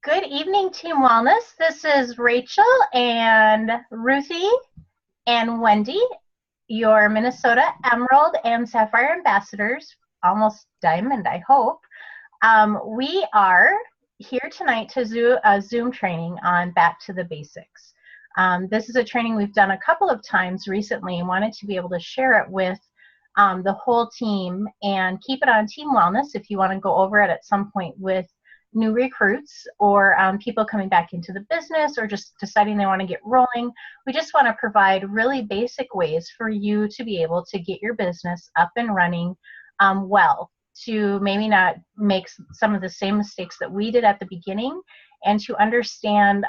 Good evening, Team Wellness. This is Rachel and Ruthie and Wendy, your Minnesota Emerald and Sapphire ambassadors, almost diamond, I hope. We are here tonight to do a Zoom training on Back to the Basics. This is a training we've done a couple of times recently and wanted to be able to share it with the whole team and keep it on Team Wellness if you want to go over it at some point with new recruits or people coming back into the business or just deciding they want to get rolling. We just want to provide really basic ways for you to be able to get your business up and running well, to maybe not make some of the same mistakes that we did at the beginning, and to understand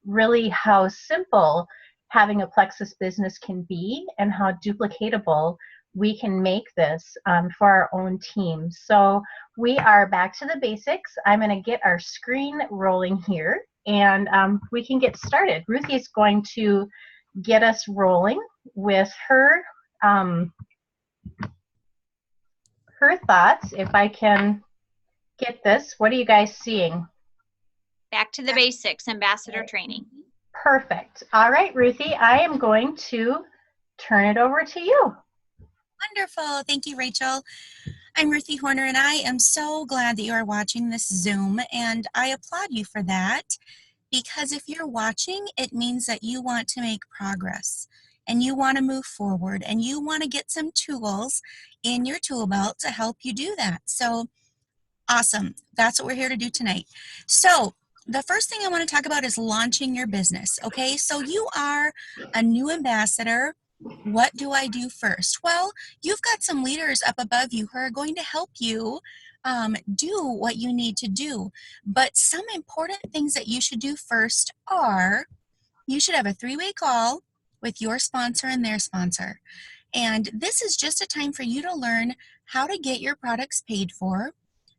really how simple having a Plexus business can be and how duplicatable we can make this for our own team. So we are back to the basics. I'm going to get our screen rolling here and we can get started. Ruthie's going to get us rolling with her thoughts. If I can get this, what are you guys seeing? Back to the basics, ambassador training. Perfect. All right, Ruthie, I am going to turn it over to you. Wonderful. Thank you, Rachel. I'm Ruthie Horner, and I am so glad that you are watching this Zoom, and I applaud you for that, because if you're watching, it means that you want to make progress, and you want to move forward, and you want to get some tools in your tool belt to help you do that. So, awesome. That's what we're here to do tonight. So, the first thing I want to talk about is launching your business, okay? So, you are a new ambassador. What do I do first? Well, you've got some leaders up above you who are going to help you do what you need to do. But some important things that you should do first are you should have a 3-way call with your sponsor and their sponsor. And this is just a time for you to learn how to get your products paid for,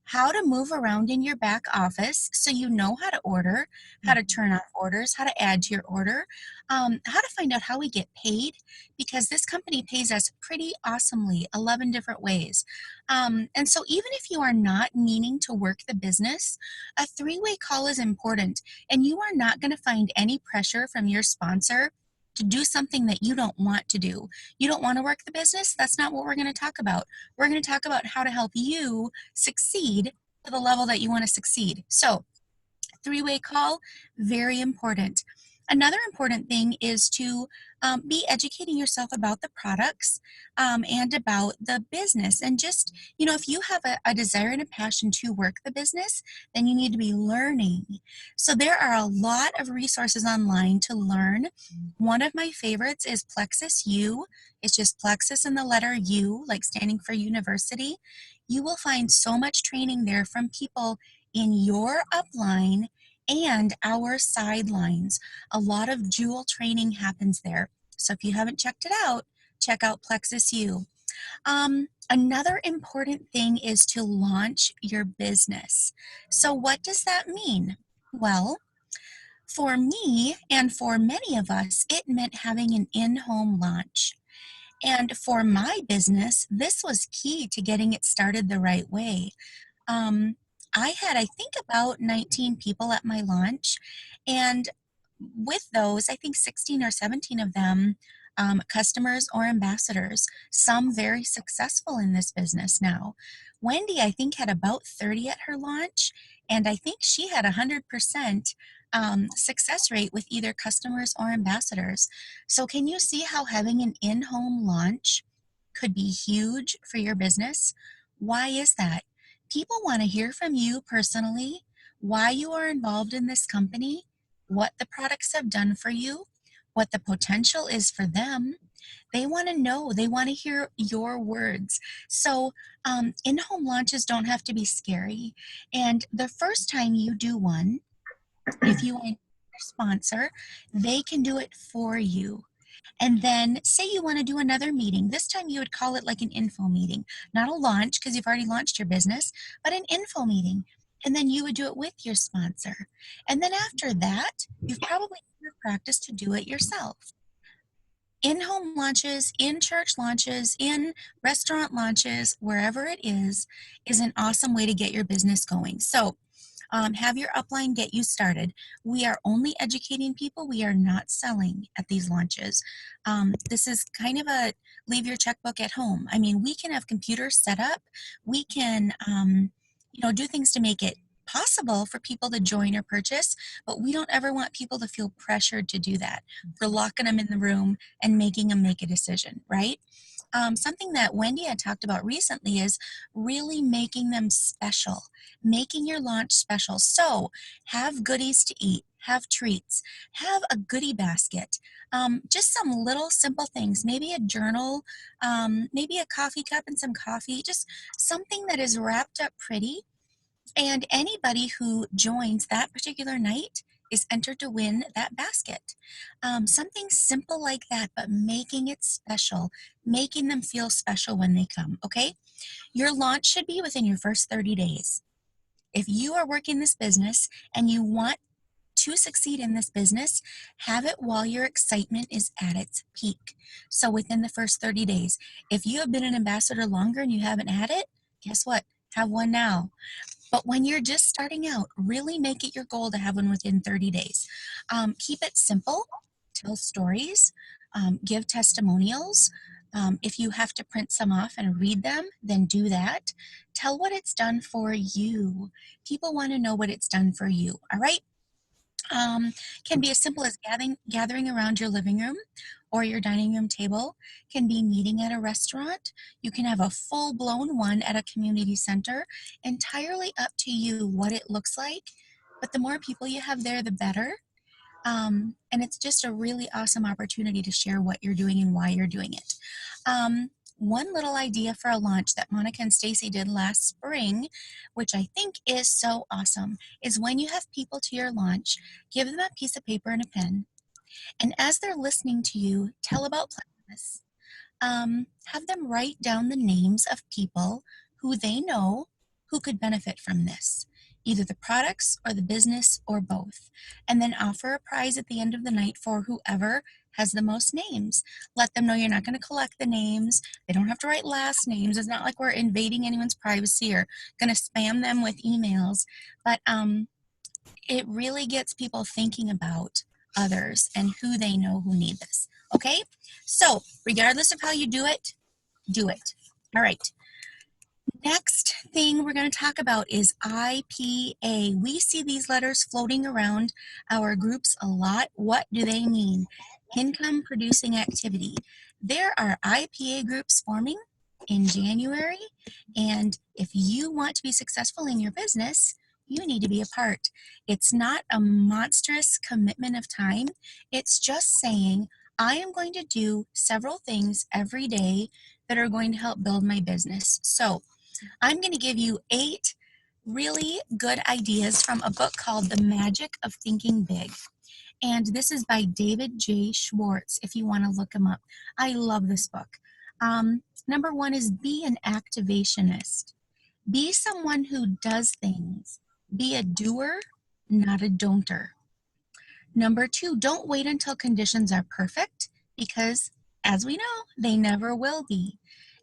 how to move around in your back office so you know how to order, how to turn off orders, how to add to your order, how to find out how we get paid, because this company pays us pretty awesomely, 11 different ways. And so even if you are not meaning to work the business, a 3-way call is important, and you are not going to find any pressure from your sponsor to do something that you don't want to do. You don't want to work the business? That's not what we're going to talk about. We're going to talk about how to help you succeed to the level that you want to succeed. So, 3-way call, very important. Another important thing is to be educating yourself about the products and about the business. And just, if you have a desire and a passion to work the business, then you need to be learning. So there are a lot of resources online to learn. One of my favorites is Plexus U. It's just Plexus and the letter U, like standing for university. You will find so much training there from people in your upline and our sidelines. A lot of dual training happens there. So if you haven't checked it out, check out Plexus U. Another important thing is to launch your business. So what does that mean? Well, for me and for many of us, it meant having an in-home launch. And for my business, this was key to getting it started the right way. I had, I think, about 19 people at my launch, and with those, I think 16 or 17 of them customers or ambassadors, some very successful in this business now. Wendy, I think, had about 30 at her launch, and I think she had 100% success rate with either customers or ambassadors. So can you see how having an in-home launch could be huge for your business? Why is that? People want to hear from you personally, why you are involved in this company, what the products have done for you, what the potential is for them. They want to know, they want to hear your words. So in-home launches don't have to be scary. And the first time you do one, if you want your sponsor, they can do it for you. And then say you want to do another meeting. This time you would call it like an info meeting, not a launch because you've already launched your business, but an info meeting. And then you would do it with your sponsor. And then after that, you've probably practiced to do it yourself. In-home launches, in church launches, in restaurant launches, wherever it is an awesome way to get your business going. So Have your upline get you started. We are only educating people. We are not selling at these launches. This is kind of a leave your checkbook at home. I mean, we can have computers set up. We can, do things to make it possible for people to join or purchase, but we don't ever want people to feel pressured to do that. We're locking them in the room and making them make a decision, right? Something that Wendy had talked about recently is really making them special, making your launch special. So have goodies to eat, have treats, have a goodie basket, just some little simple things, maybe a journal, maybe a coffee cup and some coffee, just something that is wrapped up pretty. And anybody who joins that particular night is entered to win that basket. Something simple like that, but making it special, making them feel special when they come, okay? Your launch should be within your first 30 days. If you are working this business and you want to succeed in this business, have it while your excitement is at its peak. So within the first 30 days. If you have been an ambassador longer and you haven't had it, guess what? Have one now. But when you're just starting out, really make it your goal to have one within 30 days. Keep it simple, tell stories, give testimonials. If you have to print some off and read them, then do that. Tell what it's done for you. People want to know what it's done for you, all right? Can be as simple as gathering around your living room or your dining room table, can be meeting at a restaurant. You can have a full-blown one at a community center. Entirely up to you what it looks like, but the more people you have there, the better. And it's just a really awesome opportunity to share what you're doing and why you're doing it. One little idea for a launch that Monica and Stacy did last spring, which I think is so awesome, is when you have people to your launch, give them a piece of paper and a pen. And as they're listening to you tell about Plexus, have them write down the names of people who they know who could benefit from this, either the products or the business or both, and then offer a prize at the end of the night for whoever has the most names. Let them know you're not going to collect the names. They don't have to write last names. It's not like we're invading anyone's privacy or going to spam them with emails, but it really gets people thinking about others and who they know who need this. Okay? So, regardless of how you do it, do it. All right. Next thing we're going to talk about is IPA. We see these letters floating around our groups a lot. What do they mean? Income producing activity. There are IPA groups forming in January, and if you want to be successful in your business, you need to be a part. It's not a monstrous commitment of time. It's just saying, I am going to do several things every day that are going to help build my business. So I'm going to give you 8 really good ideas from a book called The Magic of Thinking Big. And this is by David J. Schwartz, if you want to look him up. I love this book. Number 1 is be an activationist. Be someone who does things. Be a doer, not a don'ter. Number 2, don't wait until conditions are perfect, because, as we know, they never will be.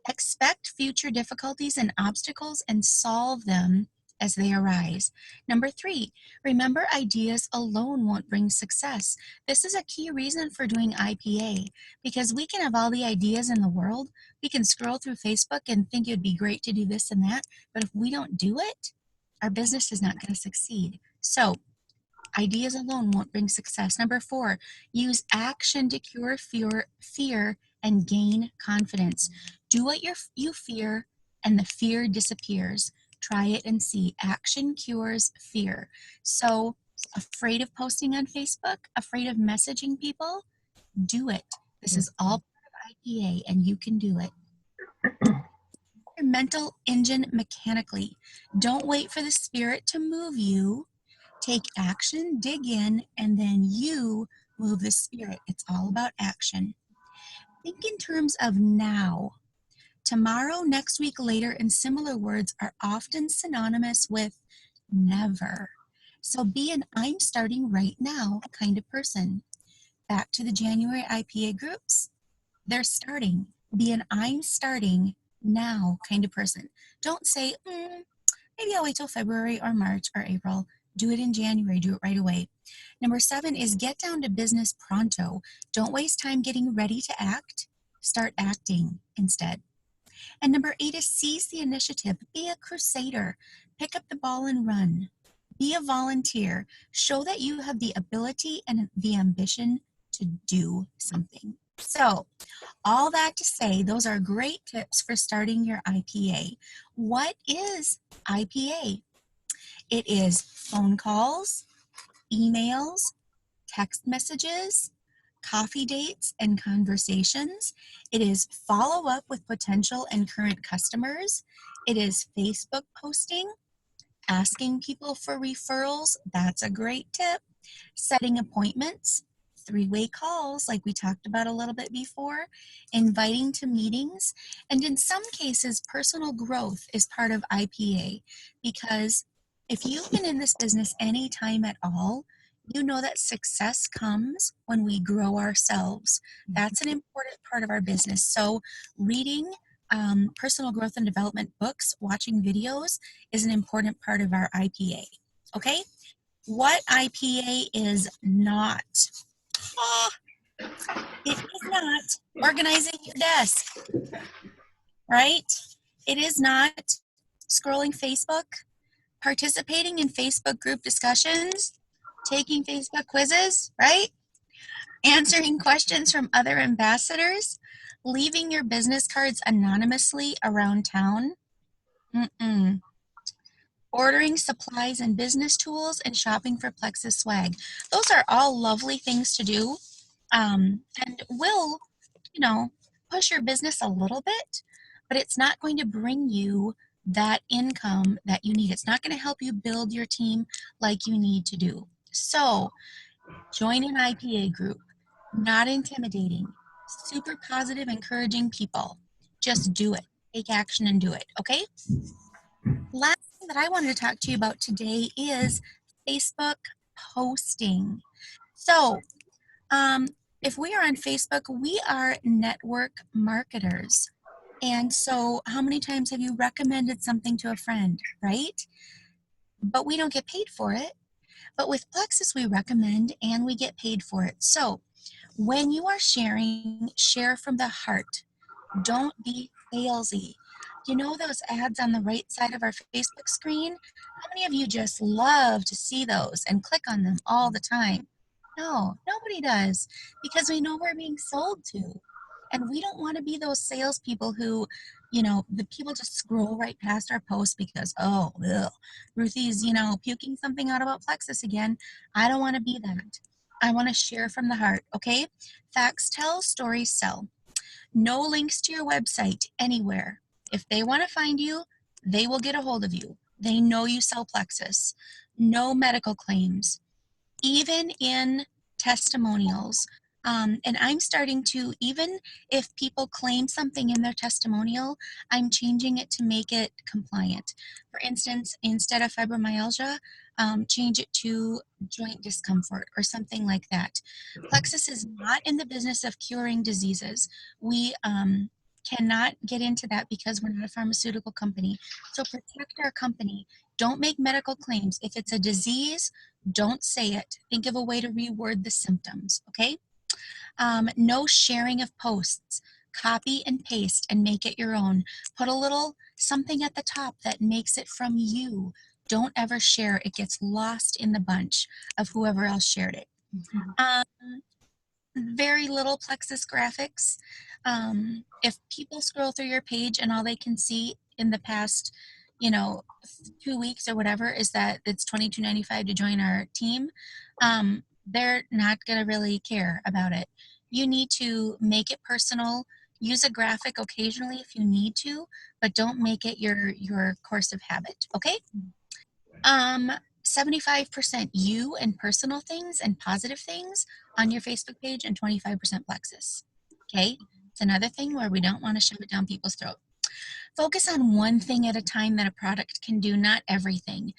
Expect future difficulties and obstacles and solve them as they arise. Number 3, remember ideas alone won't bring success. This is a key reason for doing IPA, because we can have all the ideas in the world. We can scroll through Facebook and think it would be great to do this and that, but if we don't do it, our business is not going to succeed. So, ideas alone won't bring success. Number 4, use action to cure fear and gain confidence. Do what you fear and the fear disappears. Try it and see. Action cures fear. So, afraid of posting on Facebook, afraid of messaging people, do it. This is all part of IPA and you can do it. Your mental engine mechanically. Don't wait for the spirit to move you. Take action, dig in, and then you move the spirit. It's all about action. Think in terms of now. Tomorrow, next week, later, and similar words are often synonymous with never. So be an I'm starting right now kind of person. Back to the January IPA groups. They're starting. Be an I'm starting now kind of person. Don't say, Maybe I'll wait till February or March or April. Do it in January. Do it right away. Number 7 is get down to business pronto. Don't waste time getting ready to act. Start acting instead. And number 8 is seize the initiative. Be a crusader. Pick up the ball and run. Be a volunteer. Show that you have the ability and the ambition to do something. So, all that to say, those are great tips for starting your IPA. What is IPA? It is phone calls, emails, text messages, coffee dates, and conversations. It is follow up with potential and current customers. It is Facebook posting, asking people for referrals. That's a great tip. Setting appointments, three-way calls, like we talked about a little bit before, inviting to meetings, and in some cases, personal growth is part of IPA, because if you've been in this business any time at all, you know that success comes when we grow ourselves. That's an important part of our business. So reading personal growth and development books, watching videos is an important part of our IPA. Okay? What IPA is not? It is not organizing your desk, right? It is not scrolling Facebook, participating in Facebook group discussions, taking Facebook quizzes, right? Answering questions from other ambassadors, leaving your business cards anonymously around town. Ordering supplies and business tools, and shopping for Plexus swag. Those are all lovely things to do, and will, push your business a little bit, but it's not going to bring you that income that you need. It's not going to help you build your team like you need to do. So join an IPA group, not intimidating, super positive, encouraging people. Just do it. Take action and do it, okay? Last thing that I wanted to talk to you about today is Facebook posting. So, if we are on Facebook, we are network marketers. And so, how many times have you recommended something to a friend, right? But we don't get paid for it. But with Plexus, we recommend and we get paid for it. So, when you are sharing, share from the heart. Don't be salesy. You know those ads on the right side of our Facebook screen? How many of you just love to see those and click on them all the time? No, nobody does, because we know we're being sold to. And we don't want to be those salespeople who, the people just scroll right past our post because, oh, ugh, Ruthie's, puking something out about Plexus again. I don't want to be that. I want to share from the heart, okay? Facts tell, stories sell. No links to your website anywhere. If they want to find you, they will get a hold of you. They know you sell Plexus. No medical claims. Even in testimonials, and I'm starting to, even if people claim something in their testimonial, I'm changing it to make it compliant. For instance, instead of fibromyalgia, change it to joint discomfort or something like that. Plexus is not in the business of curing diseases. We cannot get into that because we're not a pharmaceutical company. So protect our company. Don't make medical claims. If it's a disease, don't say it. Think of a way to reword the symptoms, okay? No sharing of posts. Copy and paste and make it your own. Put a little something at the top that makes it from you. Don't ever share. It gets lost in the bunch of whoever else shared it. Very little Plexus graphics. If people scroll through your page and all they can see in the past, 2 weeks or whatever is that it's $22.95 to join our team, they're not going to really care about it. You need to make it personal. Use a graphic occasionally if you need to, but don't make it your course of habit, okay? 75% you and personal things and positive things on your Facebook page, and 25% Plexus, okay? It's another thing where we don't want to shove it down people's throat. Focus on one thing at a time that a product can do, not everything.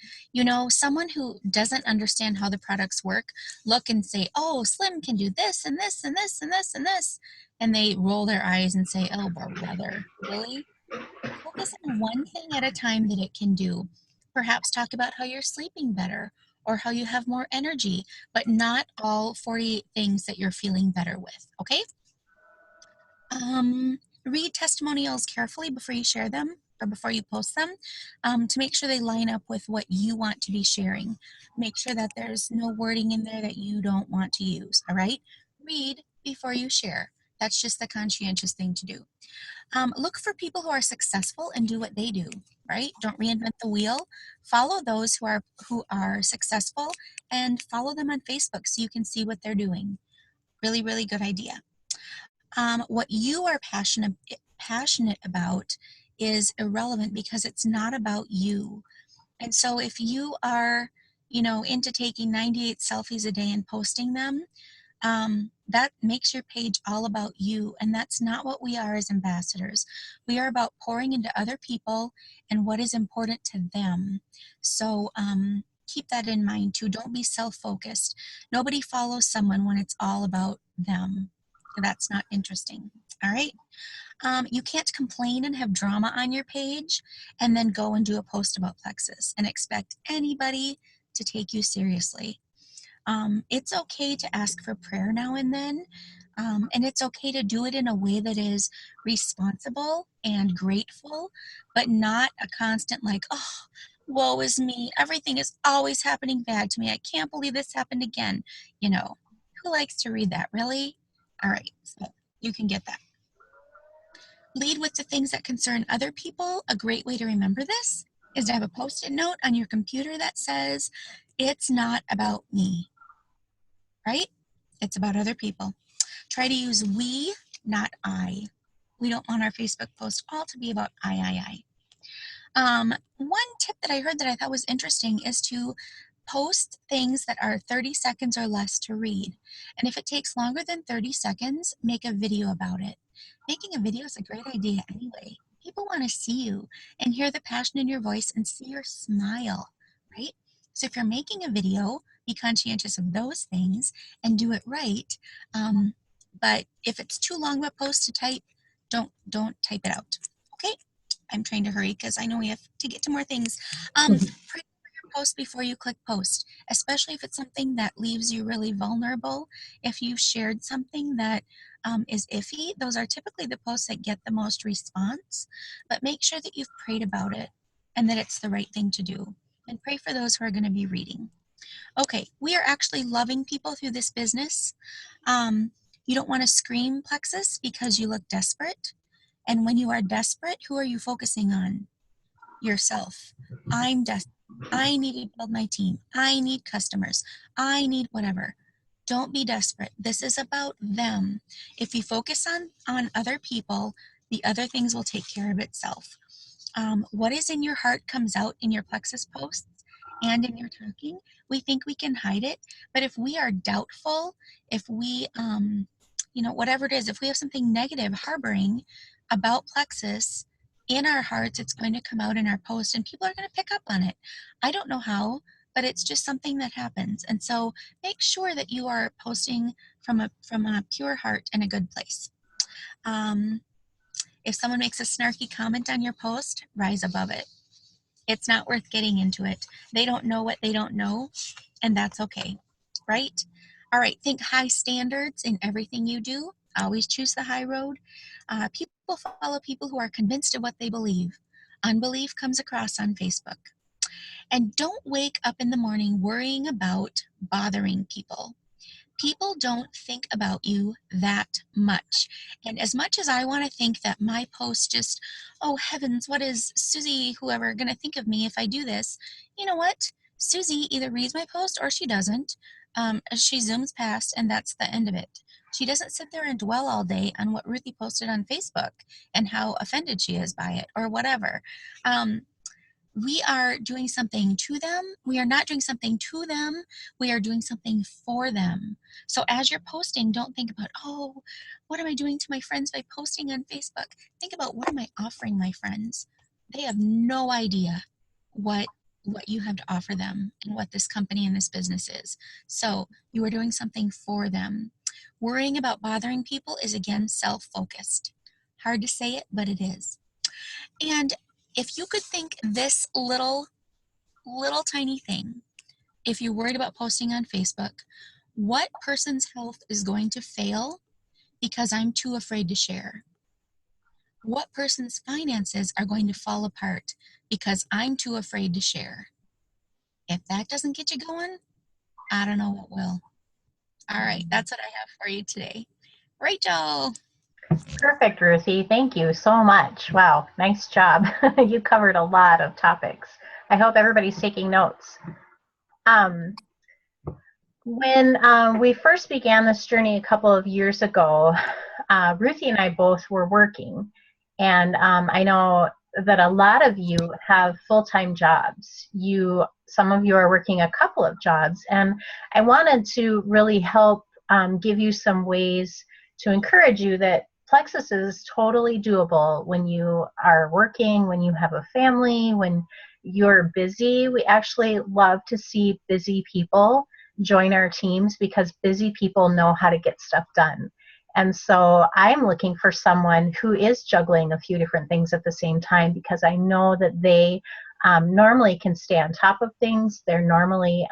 Someone who doesn't understand how the products work, look and say, oh, Slim can do this and this and this and this and this. And they roll their eyes and say, oh, brother, really? Focus on one thing at a time that it can do. Perhaps talk about how you're sleeping better or how you have more energy, but not all 48 things that you're feeling better with, okay? Read testimonials carefully before you share them or before you post them to make sure they line up with what you want to be sharing. Make sure that there's no wording in there that you don't want to use, all right? Read before you share. That's just the conscientious thing to do. Look for people who are successful and do what they do, right? Don't reinvent the wheel. Follow those who are successful and follow them on Facebook so you can see what they're doing. Really, really good idea. What you are passionate about is irrelevant because it's not about you. And so if you are, into taking 98 selfies a day and posting them, that makes your page all about you. And that's not what we are as ambassadors. We are about pouring into other people and what is important to them. So keep that in mind too. Don't be self-focused. Nobody follows someone when it's all about them. That's not interesting. All right. You can't complain and have drama on your page and then go and do a post about Plexus and expect anybody to take you seriously. It's okay to ask for prayer now and then, and it's okay to do it in a way that is responsible and grateful, but not a constant like, oh, woe is me. Everything is always happening bad to me. I can't believe this happened again. Who likes to read that, really? All right, so you can get that. Lead with the things that concern other people. A great way to remember this is to have a Post-it note on your computer that says, it's not about me. Right? It's about other people. Try to use we, not I. We don't want our Facebook post all to be about I. One tip that I heard that I thought was interesting is to post things that are 30 seconds or less to read. And if it takes longer than 30 seconds, make a video about it. Making a video is a great idea anyway. People want to see you and hear the passion in your voice and see your smile, right? So if you're making a video, be conscientious of those things and do it right. But if it's too long of a post to type, don't type it out. Okay? I'm trying to hurry because I know we have to get to more things. Pray for your post before you click post, especially if it's something that leaves you really vulnerable. If you've shared something that is iffy, those are typically the posts that get the most response. But make sure that you've prayed about it and that it's the right thing to do. And pray for those who are going to be reading. Okay, we are actually loving people through this business. You don't want to scream Plexus because you look desperate. And when you are desperate, who are you focusing on? Yourself. I'm desperate. I need to build my team. I need customers. I need whatever. Don't be desperate. This is about them. If you focus on other people, the other things will take care of itself. What is in your heart comes out in your Plexus posts and in your talking. We think we can hide it, but if we are doubtful, if we, whatever it is, if we have something negative harboring about Plexus in our hearts, it's going to come out in our post and people are going to pick up on it. I don't know how, but it's just something that happens. And so make sure that you are posting from a pure heart and a good place. If someone makes a snarky comment on your post, rise above it. It's not worth getting into it. They don't know what they don't know, and that's okay, right? All right, think high standards in everything you do. Always choose the high road. People follow people who are convinced of what they believe. Unbelief comes across on Facebook. And don't wake up in the morning worrying about bothering people. People don't think about you that much. And as much as I want to think that my post just, oh heavens, what is Susie, whoever, going to think of me if I do this? You know what? Susie either reads my post or she doesn't. She zooms past and that's the end of it. She doesn't sit there and dwell all day on what Ruthie posted on Facebook and how offended she is by it or whatever. We are doing something to them. We are not doing something to them. We are doing something for them. So as you're posting, don't think about, oh, what am I doing to my friends by posting on Facebook? Think about, what am I offering my friends? They have no idea what you have to offer them and what this company and this business is. So you are doing something for them. Worrying about bothering people is, again, self-focused. Hard to say it, but it is. And if you could think this little little tiny thing. If you're worried about posting on Facebook, what person's health is going to fail because I'm too afraid to share? What person's finances are going to fall apart because I'm too afraid to share? If that doesn't get you going, I don't know what will. All right, that's what I have for you today. Rachel. Perfect, Ruthie. Thank you so much. Wow, nice job. You covered a lot of topics. I hope everybody's taking notes. When we first began this journey a couple of years ago, Ruthie and I both were working. And I know that a lot of you have full-time jobs. Some of you are working a couple of jobs. And I wanted to really help give you some ways to encourage you that Plexus is totally doable when you are working, when you have a family, when you're busy. We actually love to see busy people join our teams because busy people know how to get stuff done. And so I'm looking for someone who is juggling a few different things at the same time, because I know that they normally can stay on top of things. They're normally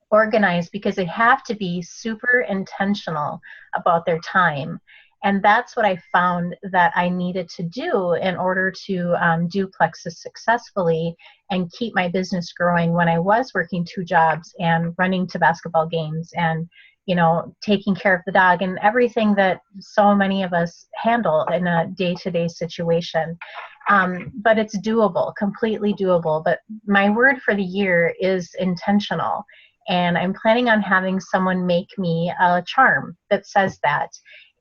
organized because they have to be super intentional about their time. And that's what I found that I needed to do in order to do Plexus successfully and keep my business growing when I was working 2 jobs and running to basketball games and, you know, taking care of the dog and everything that so many of us handle in a day-to-day situation. But it's doable, completely doable. But my word for the year is intentional. And I'm planning on having someone make me a charm that says that.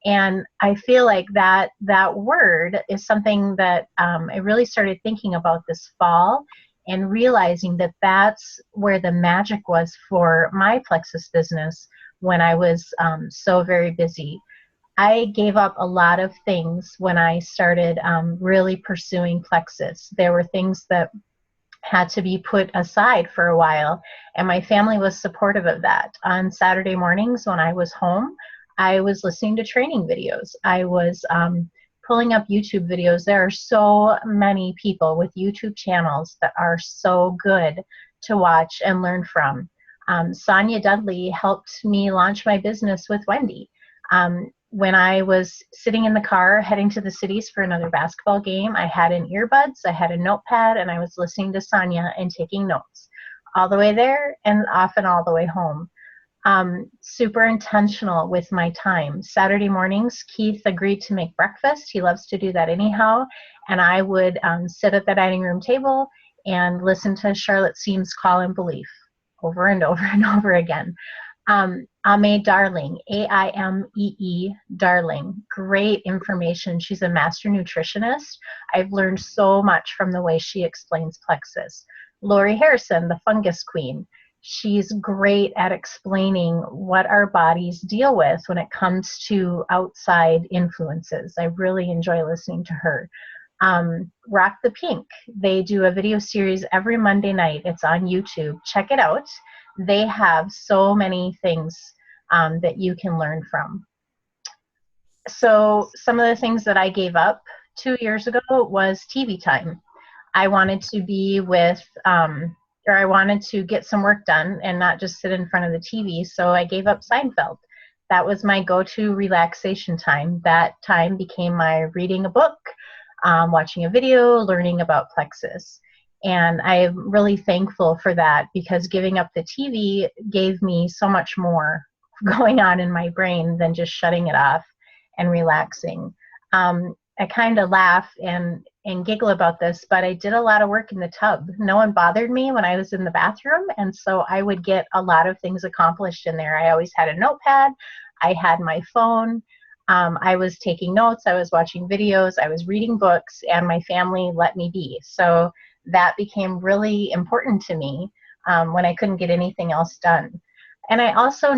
And I feel like that word is something that I really started thinking about this fall and realizing that that's where the magic was for my Plexus business when I was so very busy. I gave up a lot of things when I started really pursuing Plexus. There were things that had to be put aside for a while, and my family was supportive of that. On Saturday mornings when I was home, I was listening to training videos. I was pulling up YouTube videos. There are so many people with YouTube channels that are so good to watch and learn from. Sonia Dudley helped me launch my business with Wendy. When I was sitting in the car heading to the cities for another basketball game, I had in earbuds, I had a notepad, and I was listening to Sonia and taking notes all the way there and often all the way home. Super intentional with my time. Saturday mornings, Keith agreed to make breakfast. He loves to do that anyhow. And I would sit at the dining room table and listen to Charlotte Seam's Call and Belief over and over and over again. Ame Darling, A-I-M-E-E Darling, great information. She's a master nutritionist. I've learned so much from the way she explains Plexus. Lori Harrison, the fungus queen. She's great at explaining what our bodies deal with when it comes to outside influences. I really enjoy listening to her. Rock the Pink. They do a video series every Monday night. It's on YouTube. Check it out. They have so many things that you can learn from. So some of the things that I gave up 2 years ago was TV time. I wanted to be with, or I wanted to get some work done and not just sit in front of the TV, so I gave up Seinfeld. That was my go-to relaxation time. That time became my reading a book, watching a video, learning about Plexus. And I'm really thankful for that, because giving up the TV gave me so much more going on in my brain than just shutting it off and relaxing. I kind of laugh and giggle about this, but I did a lot of work in the tub. No one bothered me when I was in the bathroom, and so I would get a lot of things accomplished in there. I always had a notepad. I had my phone. I was taking notes. I was watching videos. I was reading books, and my family let me be. So that became really important to me when I couldn't get anything else done. And I also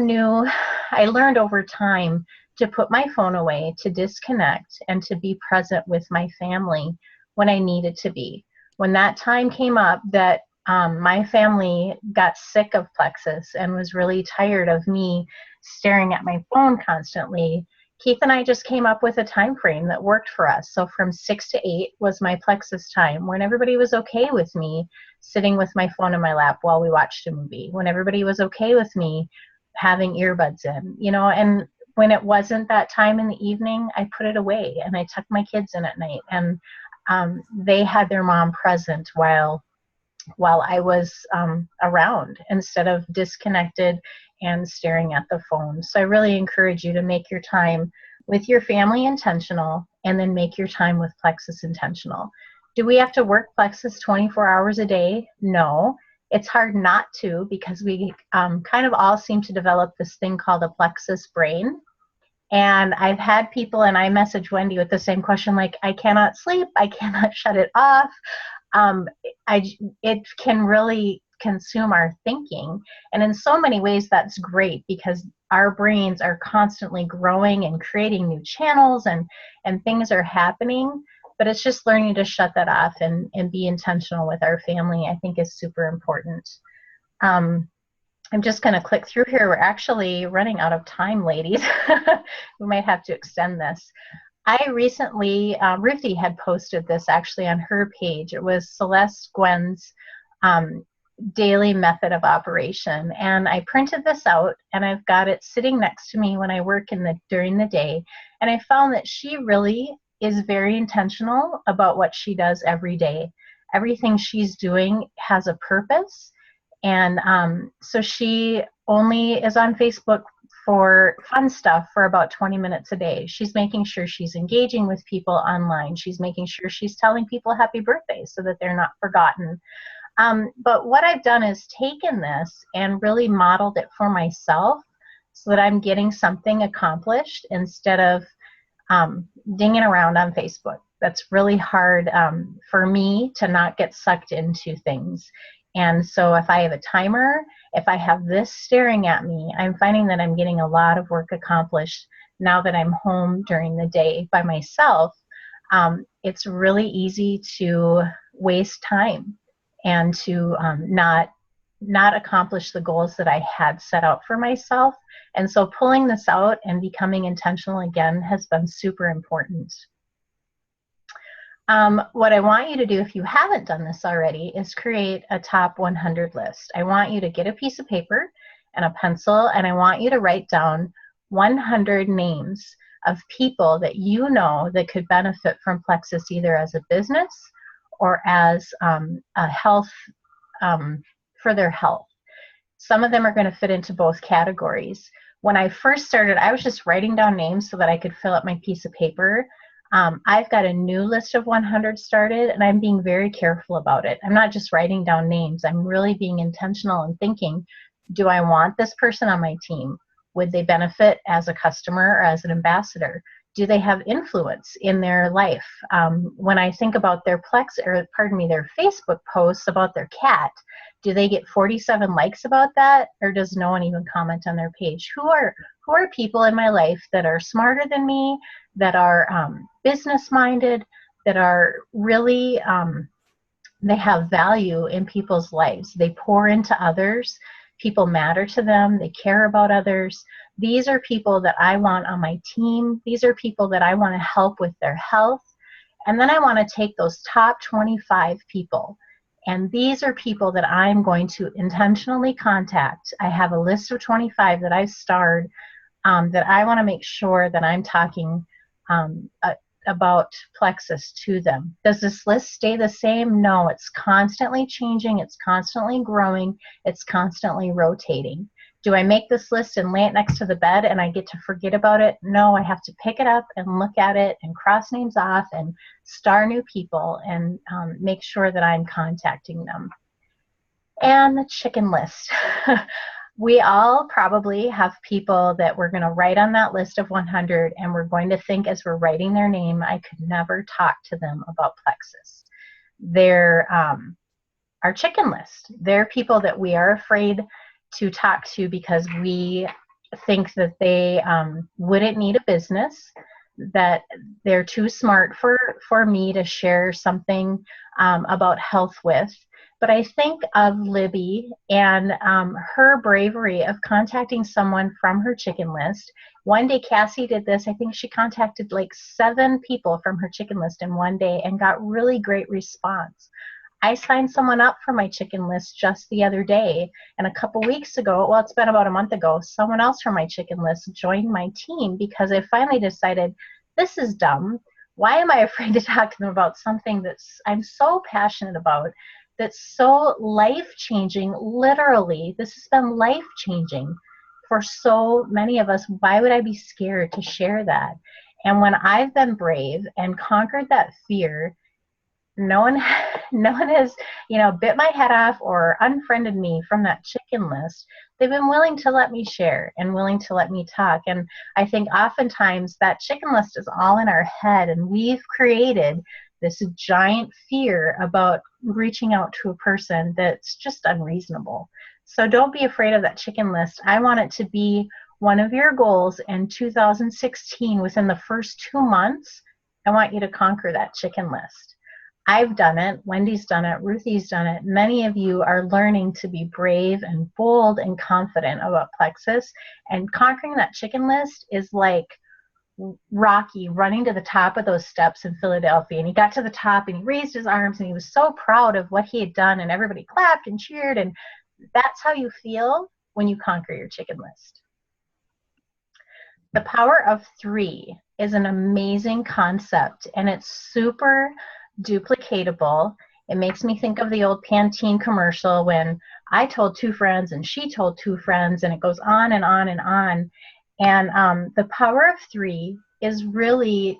I learned over time to put my phone away, to disconnect, and to be present with my family when I needed to be. When that time came up that my family got sick of Plexus and was really tired of me staring at my phone constantly, Keith and I just came up with a time frame that worked for us. So from 6 to 8 was my Plexus time, when everybody was okay with me sitting with my phone in my lap while we watched a movie, when everybody was okay with me having earbuds in, and when it wasn't that time in the evening, I put it away and I tucked my kids in at night, and they had their mom present while I was around, instead of disconnected and staring at the phone. So I really encourage you to make your time with your family intentional, and then make your time with Plexus intentional. Do we have to work Plexus 24 hours a day? No. It's hard not to, because we kind of all seem to develop this thing called a Plexus brain. And I've had people, and I message Wendy with the same question, like, I cannot sleep, I cannot shut it off. It can really consume our thinking. And in so many ways, that's great, because our brains are constantly growing and creating new channels, and things are happening. But it's just learning to shut that off and be intentional with our family, I think, is super important. I'm just going to click through here. We're actually running out of time, ladies. We might have to extend this. I recently, Ruthie had posted this actually on her page. It was Celeste Gwen's daily method of operation. And I printed this out, and I've got it sitting next to me when I work during the day. And I found that she really is very intentional about what she does every day. Everything she's doing has a purpose. And so she only is on Facebook for fun stuff for about 20 minutes a day. She's making sure she's engaging with people online. She's making sure she's telling people happy birthday so that they're not forgotten. But what I've done is taken this and really modeled it for myself, so that I'm getting something accomplished instead of dinging around on Facebook. That's really hard for me to not get sucked into things. And so if I have a timer, if I have this staring at me, I'm finding that I'm getting a lot of work accomplished now that I'm home during the day by myself. It's really easy to waste time and to not accomplish the goals that I had set out for myself. And so pulling this out and becoming intentional again has been super important. What I want you to do, if you haven't done this already, is create a top 100 list. I want you to get a piece of paper and a pencil, and I want you to write down 100 names of people that you know that could benefit from Plexus, either as a business or as a health, for their health. Some of them are going to fit into both categories. When I first started, I was just writing down names so that I could fill up my piece of paper. I've got a new list of 100 started, and I'm being very careful about it. I'm not just writing down names. I'm really being intentional and thinking, do I want this person on my team? Would they benefit as a customer or as an ambassador? Do they have influence in their life? When I think about their their Facebook posts about their cat, do they get 47 likes about that, or does no one even comment on their page? Who are people in my life that are smarter than me, that are business-minded, that are really, they have value in people's lives. They pour into others. People matter to them. They care about others. These are people that I want on my team. These are people that I want to help with their health. And then I want to take those top 25 people. And these are people that I'm going to intentionally contact. I have a list of 25 that I've starred, that I want to make sure that I'm talking about Plexus to them. Does this list stay the same? No, it's constantly changing, it's constantly growing, it's constantly rotating. Do I make this list and lay it next to the bed and I get to forget about it? No, I have to pick it up and look at it and cross names off and star new people and make sure that I'm contacting them. And the chicken list. We all probably have people that we're going to write on that list of 100, and we're going to think as we're writing their name, I could never talk to them about Plexus. They're our chicken list. They're people that we are afraid to talk to because we think that they wouldn't need a business, that they're too smart for me to share something about health with. But I think of Libby and her bravery of contacting someone from her chicken list. One day Cassie did this. I think she contacted like 7 people from her chicken list in one day and got really great response. I signed someone up for my chicken list just the other day. And a couple weeks ago, well, it's been about a month ago, someone else from my chicken list joined my team because I finally decided this is dumb. Why am I afraid to talk to them about something I'm so passionate about, that's so life-changing? Literally, this has been life-changing for so many of us. Why would I be scared to share that? And when I've been brave and conquered that fear, no one has, bit my head off or unfriended me from that chicken list. They've been willing to let me share and willing to let me talk. And I think oftentimes that chicken list is all in our head, and we've created this giant fear about reaching out to a person that's just unreasonable. So don't be afraid of that chicken list. I want it to be one of your goals in 2016. Within the first 2 months, I want you to conquer that chicken list. I've done it. Wendy's done it. Ruthie's done it. Many of you are learning to be brave and bold and confident about Plexus. And conquering that chicken list is like Rocky running to the top of those steps in Philadelphia. And he got to the top and he raised his arms and he was so proud of what he had done, and everybody clapped and cheered. And that's how you feel when you conquer your chicken list. The power of 3 is an amazing concept, and it's super duplicatable. It makes me think of the old Pantene commercial when I told 2 friends and she told 2 friends, and it goes on and on and on. And the power of 3 is really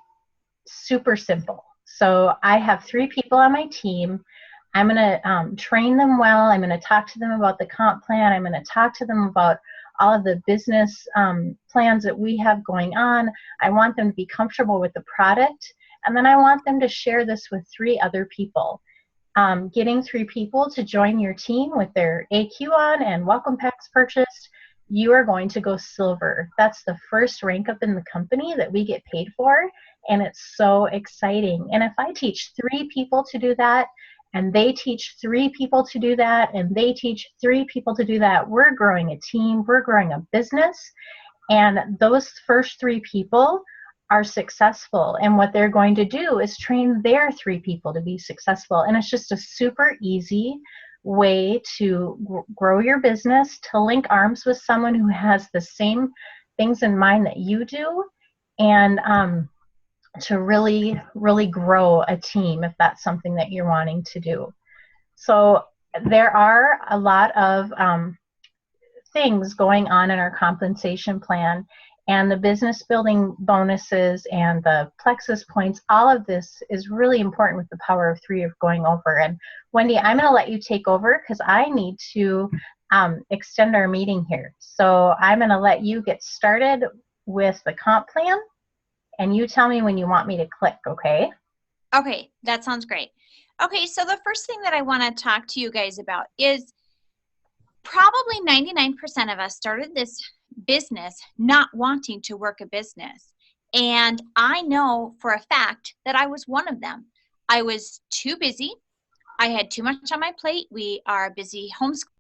super simple. So I have 3 people on my team. I'm going to train them well. I'm going to talk to them about the comp plan. I'm going to talk to them about all of the business plans that we have going on. I want them to be comfortable with the product. And then I want them to share this with 3 other people. Getting 3 people to join your team with their AQ on and welcome packs purchased, you are going to go silver. That's the first rank up in the company that we get paid for, and it's so exciting. And if I teach 3 people to do that, and they teach 3 people to do that, and they teach 3 people to do that, we're growing a team, we're growing a business, and those first 3 people are successful. And what they're going to do is train their 3 people to be successful. And it's just a super easy way to grow your business, to link arms with someone who has the same things in mind that you do, and to really, really grow a team if that's something that you're wanting to do. So there are a lot of things going on in our compensation plan, and the business building bonuses and the Plexus points. All of this is really important with the power of 3 of going over. And Wendy, I'm going to let you take over because I need to extend our meeting here. So I'm going to let you get started with the comp plan, and you tell me when you want me to click, okay? Okay, that sounds great. Okay, so the first thing that I want to talk to you guys about is probably 99% of us started this business not wanting to work a business. And I know for a fact that I was one of them. I was too busy. I had too much on my plate. We are busy homeschooling.